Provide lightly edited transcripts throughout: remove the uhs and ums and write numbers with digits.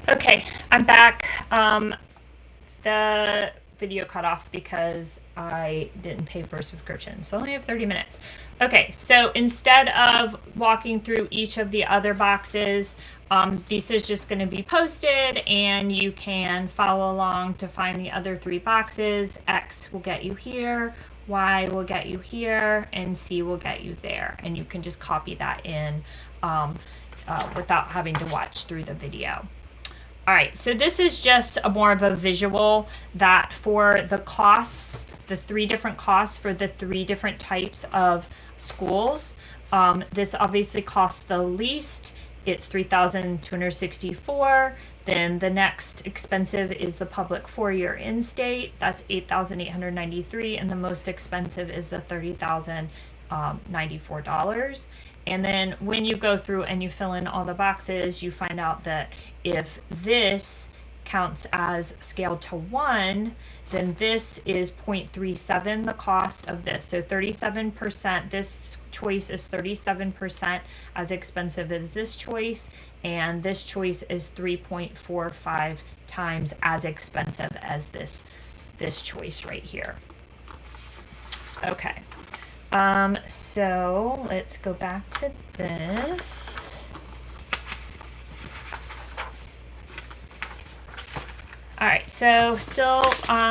Okay, I'm back. The video cut off because I didn't pay for a subscription, so I only have 30 minutes. Okay, so instead of walking through each of the other boxes, this is just going to be posted and you can follow along to find the other three boxes. X will get you here, Y will get you here, and C will get you there. And you can just copy that in without having to watch through the video. All right, so this is just more of a visual that for the costs, the three different costs for the three different types of schools, this obviously costs the least. It's $3,264. Then the next expensive is the public four-year in-state. That's $8,893, and the most expensive is the $30,094. And then when you go through and you fill in all the boxes, you find out that if this counts as scaled to 1, then this is 0.37 the cost of this. So 37%, this choice is 37% as expensive as this choice, and this choice is 3.45 times as expensive as this choice right here. Okay. So let's go back to this. All right, so still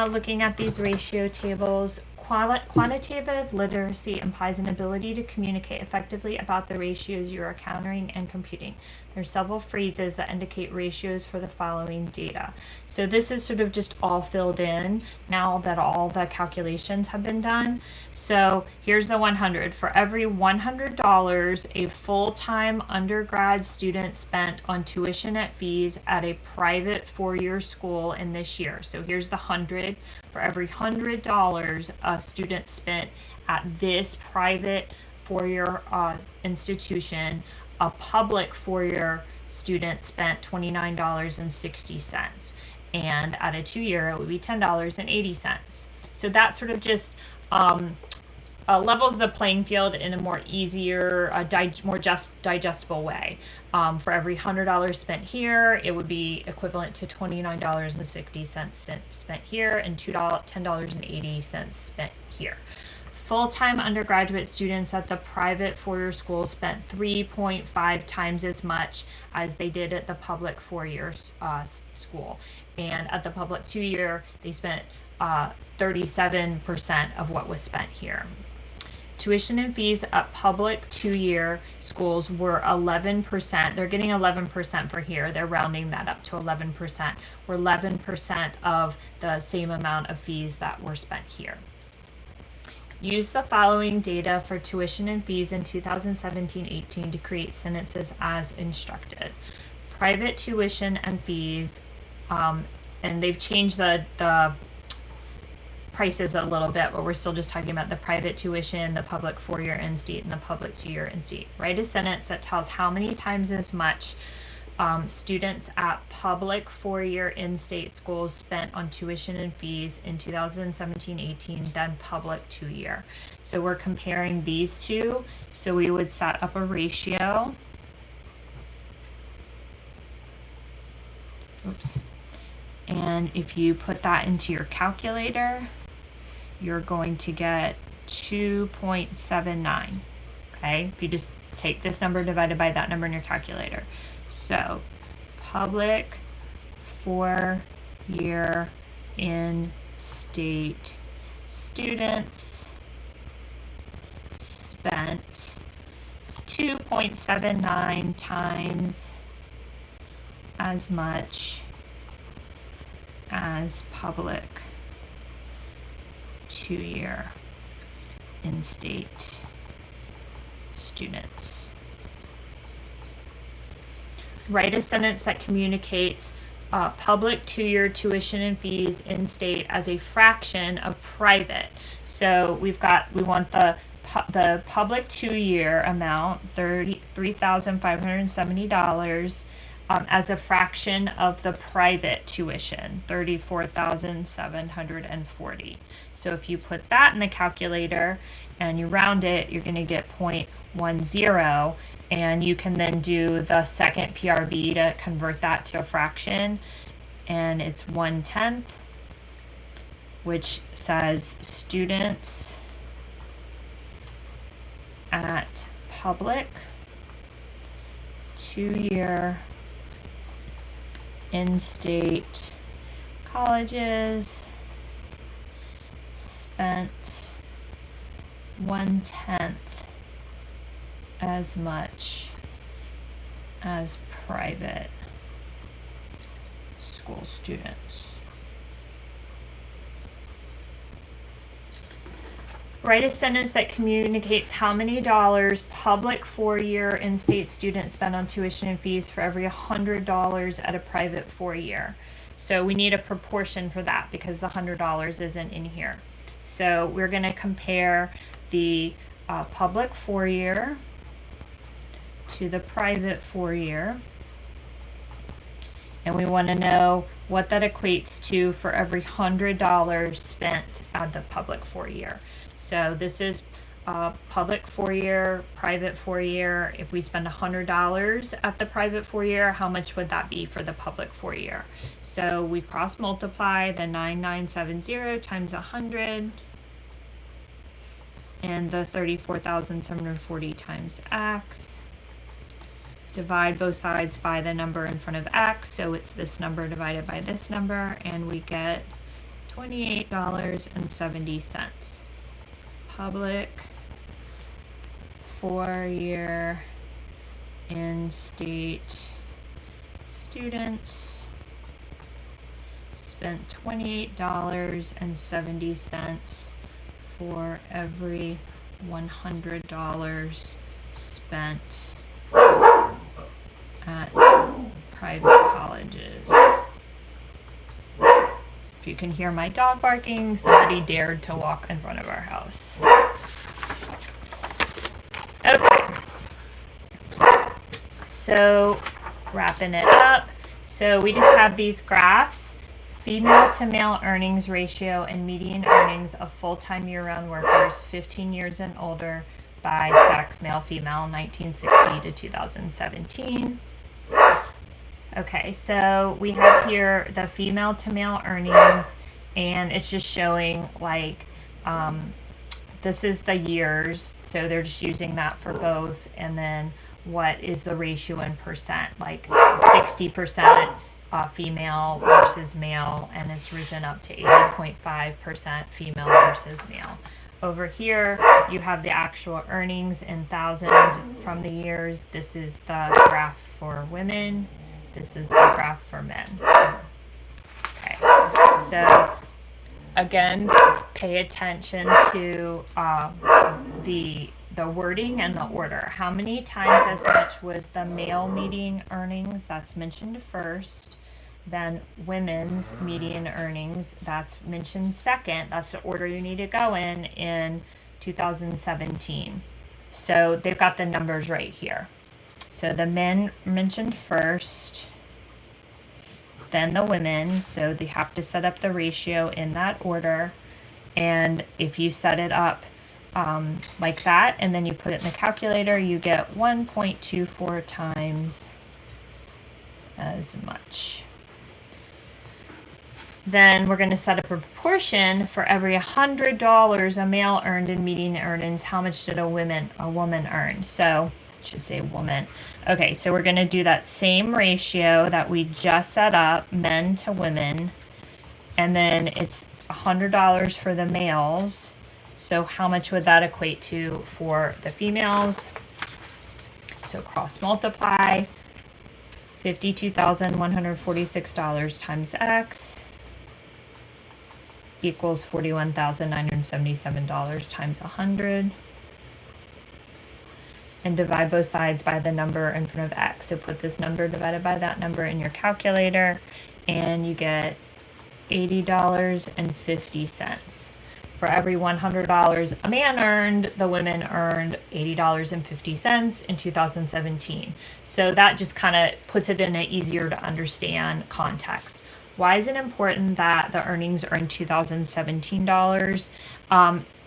looking at these ratio tables. Quantitative literacy implies an ability to communicate effectively about the ratios you are encountering and computing. There are several phrases that indicate ratios for the following data. So this is sort of just all filled in now that all the calculations have been done. So here's the 100. For every $100 a full-time undergrad student spent on tuition and fees at a private four-year school in this year. So here's the 100. For every $100 a student spent at this private four-year institution, a public four-year student spent $29.60. And at a two-year, it would be $10.80. So that sort of just levels the playing field in a more easier, more digestible way. For every $100 spent here, it would be equivalent to $29.60 spent here, and $10.80 spent here. Full-time undergraduate students at the private four-year school spent 3.5 times as much as they did at the public four-year school. And at the public two-year, they spent 37% of what was spent here. Tuition and fees at public two-year schools were 11%. They're getting 11% for here. They're rounding that up to 11%. We're 11% of the same amount of fees that were spent here. Use the following data for tuition and fees in 2017-18 to create sentences as instructed. Private tuition and fees, and they've changed the prices a little bit, but we're still just talking about the private tuition, the public four-year in-state, and the public two-year in-state. Write a sentence that tells how many times as much students at public four-year in-state schools spent on tuition and fees in 2017-18 than public two-year. So we're comparing these two. So we would set up a ratio. Oops. And if you put that into your calculator, you're going to get 2.79. Okay, if you just take this number divided by that number in your calculator. So public four-year in-state students spent 2.79 times as much as public two-year in-state students. Write a sentence that communicates public two-year tuition and fees in-state as a fraction of private. So we want the public two-year amount, $33,570, as a fraction of the private tuition, $34,740. So if you put that in the calculator and you round it, you're going to get 0.10, And you can then do the second PRB to convert that to a fraction. And it's 1/10, which says students at public 2-year in-state colleges spent 1/10 as much as private school students. Write a sentence that communicates how many dollars public 4-year in-state students spend on tuition and fees for every $100 at a private 4-year. So we need a proportion for that because the $100 isn't in here. So we're going to compare the public 4-year to the private 4-year. And we want to know what that equates to for every $100 spent at the public 4-year. So this is public 4-year, private 4-year. If we spend $100 at the private 4-year, how much would that be for the public 4-year? So we cross multiply the 9970 times 100 and the 34,740 times x. Divide both sides by the number in front of x, so it's this number divided by this number, and we get $28.70. Public 4-year in-state students spent $28.70 for every $100 spent at private colleges. If you can hear my dog barking, somebody dared to walk in front of our house. Okay. So, wrapping it up. So we just have these graphs: female to male earnings ratio and median earnings of full-time year-round workers 15 years and older by sex, male, female, 1960 to 2017. Okay, so we have here the female to male earnings, and it's just showing like this is the years, so they're just using that for both, and then what is the ratio in percent, like 60% female versus male, and it's risen up to 80.5% female versus male. Over here, you have the actual earnings in thousands from the years. This is the graph for women. This is the graph for men. Okay, so again, pay attention to the wording and the order. How many times as much was the male median earnings? That's mentioned first. Then women's median earnings, that's mentioned second. That's the order you need to go in 2017. So they've got the numbers right here. So the men mentioned first, then the women. So they have to set up the ratio in that order. And if you set it up like that, and then you put it in the calculator, you get 1.24 times as much. Then we're going to set up a proportion for every $100 a male earned in median earnings. How much did a woman earn? So I should say woman. Okay, so we're going to do that same ratio that we just set up, men to women, and then it's $100 for the males. So how much would that equate to for the females? So cross multiply $52,146 times x equals $41,977 times 100, and divide both sides by the number in front of x. So put this number divided by that number in your calculator, and you get $80.50. For every $100 a man earned, the women earned $80.50 in 2017. So that just kind of puts it in an easier to understand context. Why is it important that the earnings are in 2017 dollars?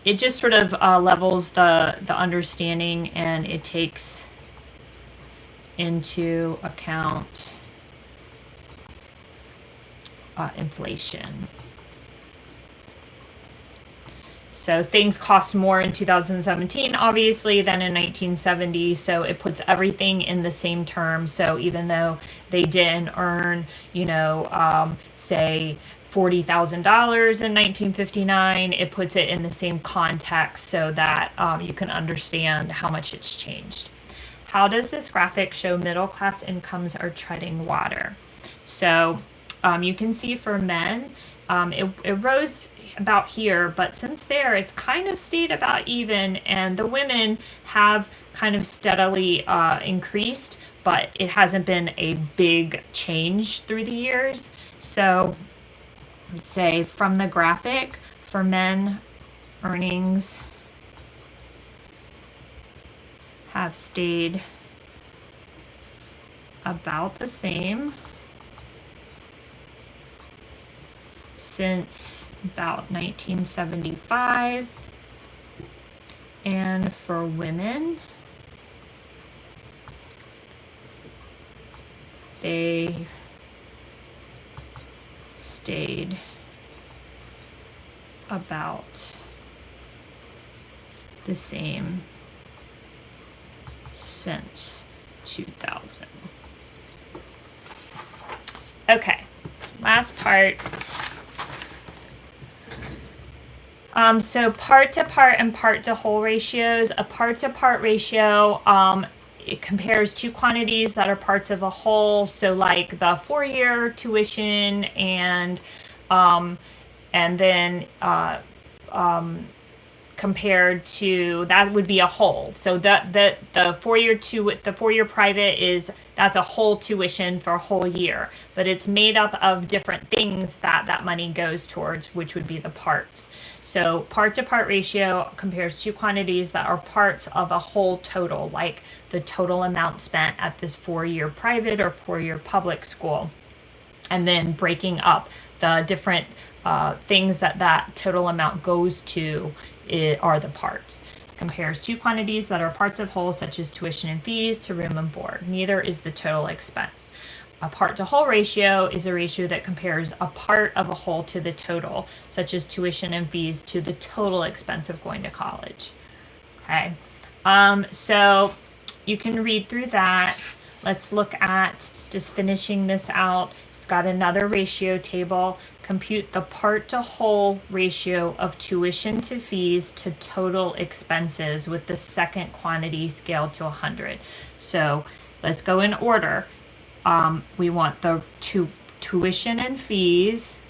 It just sort of levels the understanding, and it takes into account inflation. So things cost more in 2017, obviously, than in 1970. So it puts everything in the same terms. So even though they didn't earn, say $40,000 in 1959, it puts it in the same context so that you can understand how much it's changed. How does this graphic show middle class incomes are treading water? So you can see for men, it rose about here, but since there, it's kind of stayed about even, and the women have kind of steadily increased, but it hasn't been a big change through the years. So let's say from the graphic, for men, earnings have stayed about the same since about 1975, and for women, they stayed about the same since 2000. Okay, last part. So part to part and part to whole ratios. A part to part ratio, it compares two quantities that are parts of a whole. So like the 4-year tuition and then compared to, that would be a whole. So the 4-year private that's a whole tuition for a whole year, but it's made up of different things that money goes towards, which would be the parts. So part to part ratio compares two quantities that are parts of a whole total, like the total amount spent at this 4-year private or 4-year public school, and then breaking up the different things that total amount goes to are the parts. Compares two quantities that are parts of whole, such as tuition and fees, to room and board. Neither is the total expense. A part to whole ratio is a ratio that compares a part of a whole to the total, such as tuition and fees, to the total expense of going to college. Okay, so you can read through that. Let's look at just finishing this out. It's got another ratio table. Compute the part to whole ratio of tuition to fees to total expenses with the second quantity scaled to 100. So let's go in order. We want the tuition and fees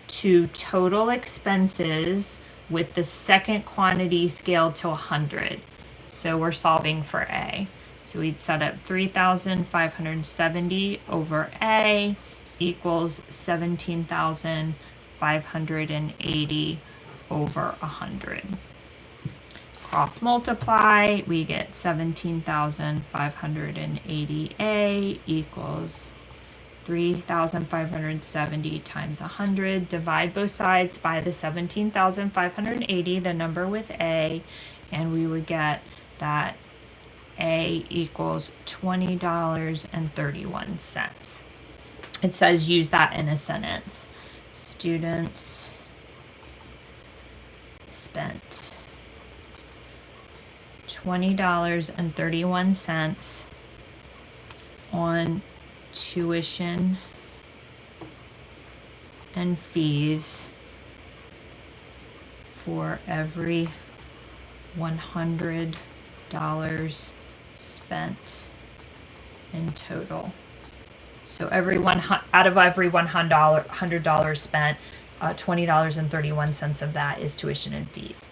to total expenses with the second quantity scaled to 100. So we're solving for A. So we'd set up 3,570 over A equals 17,580 over 100. Cross multiply, we get 17,580A equals 3,570 times 100. Divide both sides by the 17,580, the number with A, and we would get that A equals $20.31. It says use that in a sentence. Students spent $20.31 on tuition and fees for every $100 spent in total. So out of every $100 spent, $20.31 of that is tuition and fees.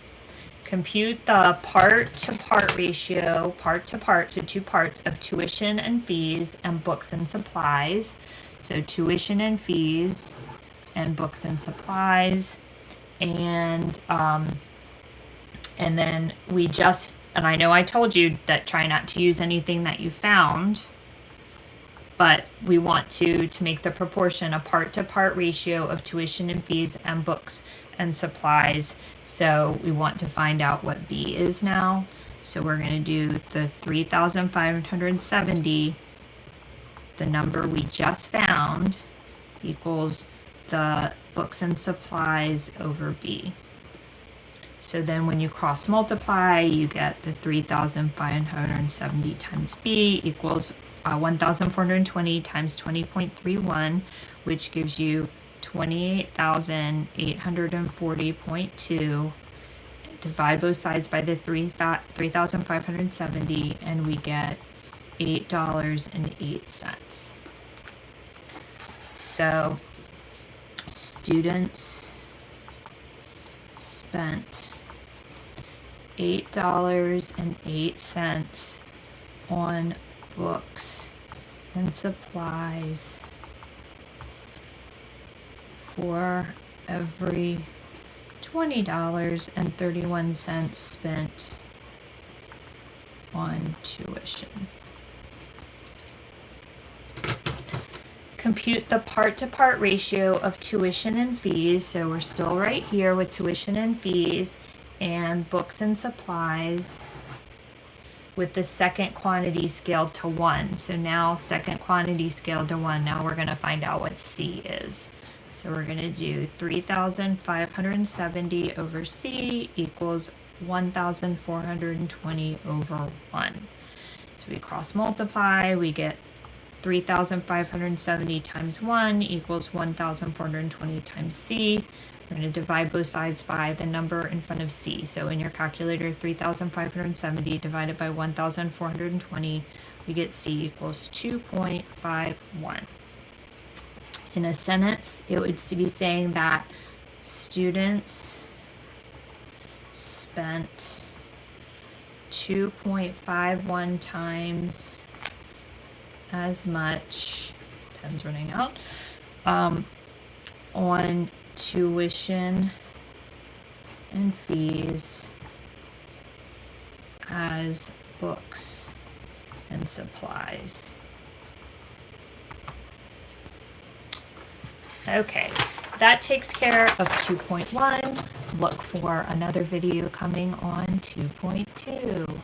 Compute the part-to-part ratio, part-to-part, so two parts of tuition and fees and books and supplies. So tuition and fees and books and supplies. And then and I know I told you that try not to use anything that you found, but we want to make the proportion a part-to-part ratio of tuition and fees and books and supplies. So we want to find out what B is now. So we're going to do the 3,570 the number we just found equals the books and supplies over B. So then when you cross multiply, you get the 3,570 times B equals 1,420 times 20.31, which gives you 28,840.2. Divide both sides by the 3,570, and we get $8.08. So students spent $8.08 on books and supplies for every $20.31 spent on tuition. Compute the part-to-part ratio of tuition and fees. So we're still right here with tuition and fees and books and supplies with the second quantity scaled to 1. So now second quantity scaled to 1. Now we're going to find out what C is. So we're going to do 3,570 over C equals 1,420 over 1. So we cross multiply, we get 3,570 times 1 equals 1,420 times C. We're going to divide both sides by the number in front of C. So in your calculator, 3,570 divided by 1,420, we get C equals 2.51. In a sentence, it would be saying that students spent 2.51 times as much, pen's running out, on tuition and fees as books and supplies. Okay, that takes care of 2.1. Look for another video coming on 2.2.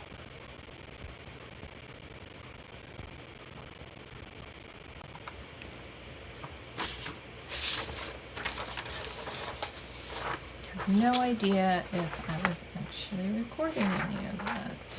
No idea if I was actually recording any of that.